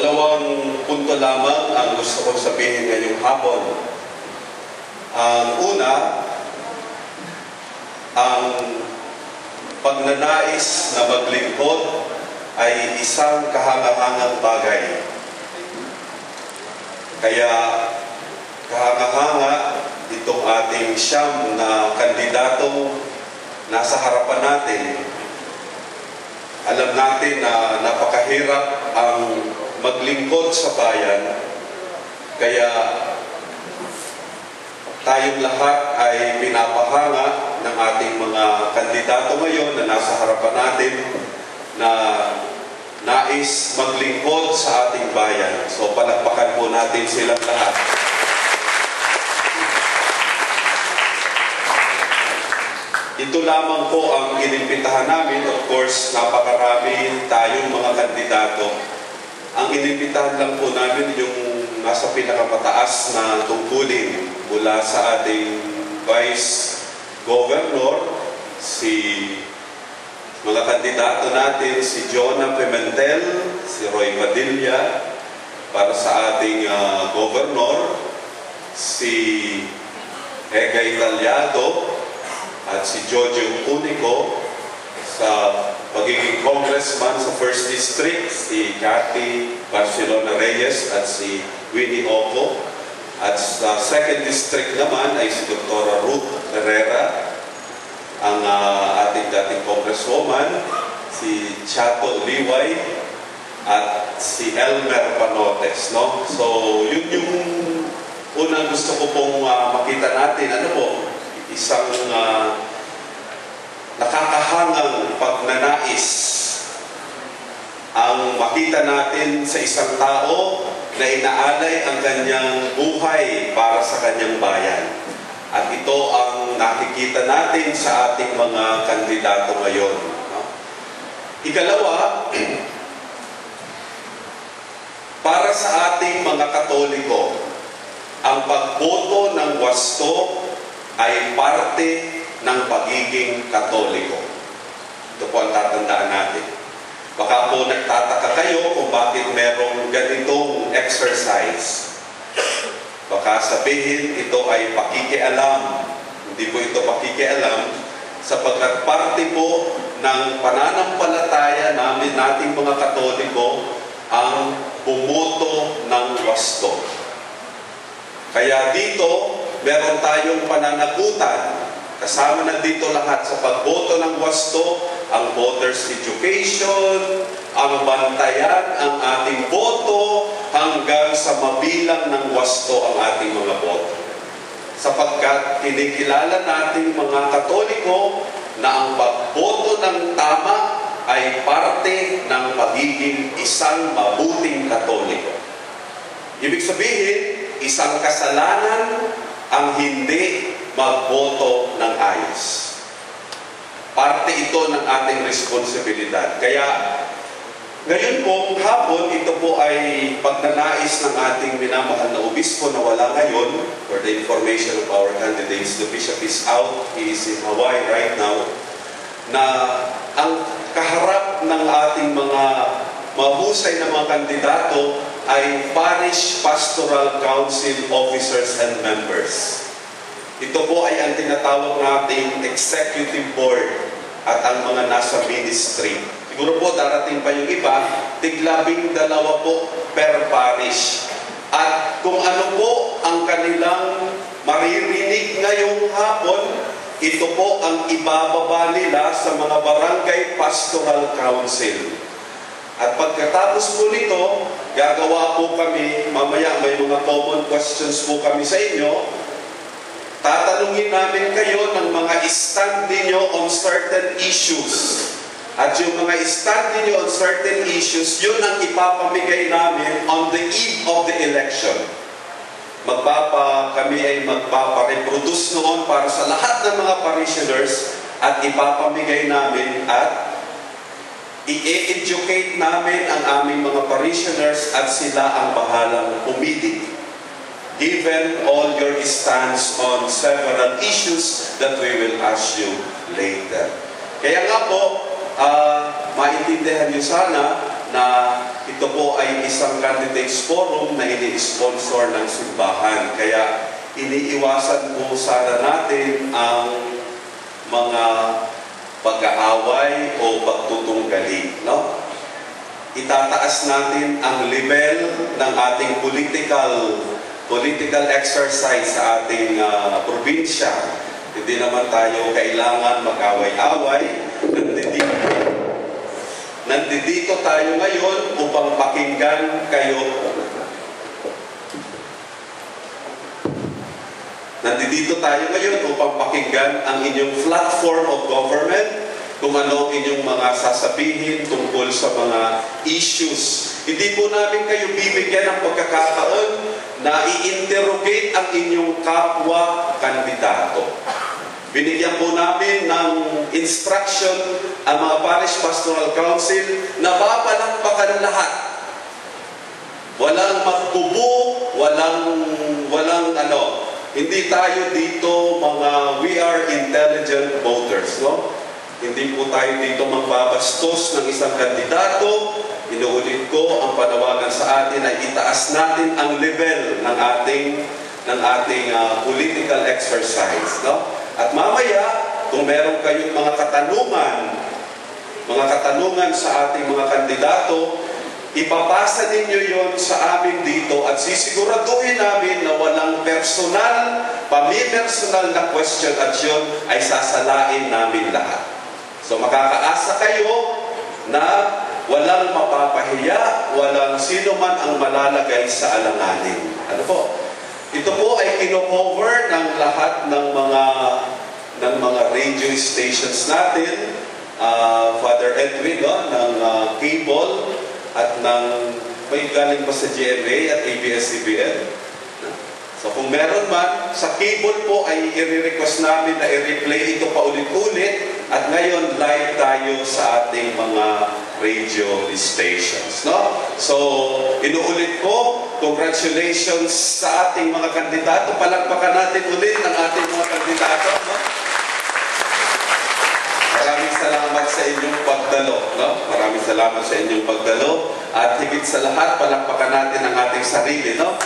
Dalawang punto lamang ang gusto kong sabihin ngayong hapon. Ang una, ang pagnanais na maglingkod ay isang kahangahangang bagay. Kaya kahanga-hanga itong ating siyam na kandidato nasa harapan natin. Alam natin na napakahirap ang maglingkod sa bayan. Kaya tayong lahat ay pinapahanga ng ating mga kandidato ngayon na nasa harapan natin na nais maglingkod sa ating bayan. So palakpakan po natin silang lahat. Ito lamang po ang inimbitahan namin. Of course, napakarami tayong mga kandidato. Ang inimbitahan lang po namin yung nasa pinakamataas na tungkulin mula sa ating Vice Governor, mga kandidato natin, si Jonah Pimentel, si Roy Padilla, para sa ating Governor, si Egay Talyado, at si Jojo Unico sa pagiging congressman sa 1st District, si Cathy Barcelona Reyes at si Winnie Oco. At sa 2nd District naman ay si Dr. Ruth Herrera, ang ating dating congresswoman, si Chato Liway, at si Elmer Panotes. No? So, yun yung unang gusto ko pong makita natin. Ano po? Isang nakakahangang pagnanais ang makita natin sa isang tao na inaalay ang kanyang buhay para sa kanyang bayan. At ito ang nakikita natin sa ating mga kandidato ngayon. Ikalawa, para sa ating mga Katoliko, ang pagboto ng wasto ay parte ng pagiging Katoliko. Ito po ang tatandaan natin. Baka po nagtataka kayo kung bakit merong ganitong exercise. Baka sabihin ito ay pakikialam. Hindi po ito pakikialam sapagkat parte po ng pananampalataya nating mga Katoliko ang bumoto ng wasto. Kaya dito, meron tayong pananagutan. Kasama na dito lahat sa pagboto ng wasto, ang voters' education, ang bantayan ang ating boto, hanggang sa mabilang ng wasto ang ating mga boto. Sapagkat kinikilala natin mga Katoliko na ang pagboto ng tama ay parte ng pagiging isang mabuting Katoliko. Ibig sabihin, isang kasalanan ang hindi magboto ng ayos. Parte ito ng ating responsibilidad. Kaya ngayon po, hapon, ito po ay pagnanais ng ating minamahal na obispo na wala ngayon. For the information of our candidates, the bishop is out. He is in Hawaii right now. Na ang kaharap ng ating mga mahusay na mga kandidato ay Parish Pastoral Council officers and members. Ito po ay ang tinatawag nating executive board at ang mga nasa ministry. Siguro po darating pa yung iba, tig-12 po per parish. At kung ano po ang kanilang maririnig ngayong hapon, ito po ang ibababa nila sa mga barangay pastoral council. At pagkatapos po nito, gagawa po kami, mamaya may mga common questions po kami sa inyo. Tatanungin namin kayo ng mga stand ninyo on certain issues. At yung mga stand ninyo on certain issues, yun ang ipapamigay namin on the eve of the election. Kami ay magpapareproduce noon para sa lahat ng mga parishioners at ipapamigay namin at i-educate namin ang aming mga parishioners at sila ang bahalang pumili. Given all your stance on several issues that we will ask you later. Kaya nga po, maintindihan niyo sana na ito ito po ay isang candidates forum na ini-sponsor ng simbahan. Kaya iniiwasan po sana natin ang mga pag-aaway o pagtutunggali. No? Itataas natin ang level ng ating political exercise sa ating probinsya. Hindi naman tayo kailangan mag-away-away. Nandito tayo ngayon upang pakinggan kayo. Nandito tayo ngayon upang pakinggan ang inyong platform of government, kung ano inyong mga sasabihin tungkol sa mga issues. Hindi po namin kayo bibigyan ng pagkakataon na i-interrogate ang inyong kapwa-kandidato. Binigyan po namin ng instruction ang mga Parish Pastoral Council na papalakpakan lahat. Walang magbubu, walang hindi tayo dito we are intelligent voters, no? Hindi po tayo dito magbabastos ng isang kandidato. Inuulit ko, ang panawagan sa atin ay itaas natin ang level ng ating political exercise, no? At mamaya, kung meron kayong mga katanungan sa ating mga kandidato, ipapasa ninyo yon sa amin dito at sisiguraduhin namin na walang pami-personal na question at yun ay sasalain namin lahat. So makakaasa kayo na walang mapapahiya, walang sino man ang malalagay sa alanganin. Ano po? Ito po ay kino-cover ng lahat ng mga radio stations natin, Father Edwin, no, ng cable at may galing pa sa GMA at ABS-CBN. So kung meron man, sa cable po ay i-request namin na i-replay ito paulit-ulit at ngayon live tayo sa ating mga radio stations. No? So, inuulit ko, congratulations sa ating mga kandidato. Palakpakan natin ulit ang ating mga kandidato. No? Maraming salamat sa inyong pagdalo. No? Maraming salamat sa inyong pagdalo. At higit sa lahat, palakpakan natin ang ating sarili. No?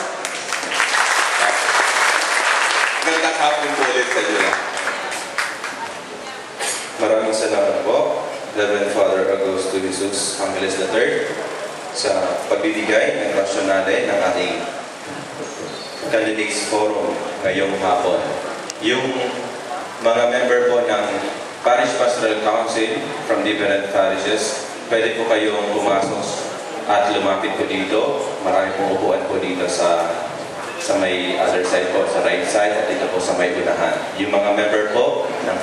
Magandang hapon po ulit sa inyo. Maraming salamat po, Reverend Father Augusto Jesus Angeles III, sa pagbibigay ng rasyonale ng ating Candidates Forum ngayong hapon. Yung mga member po ng Parish Pastoral Council from different parishes, pwede po kayong pumasok at lumapit po dito. Marami pong upuan po dito sa may other side po, sa right side, at dito po sa may unahan. Yung mga member po ng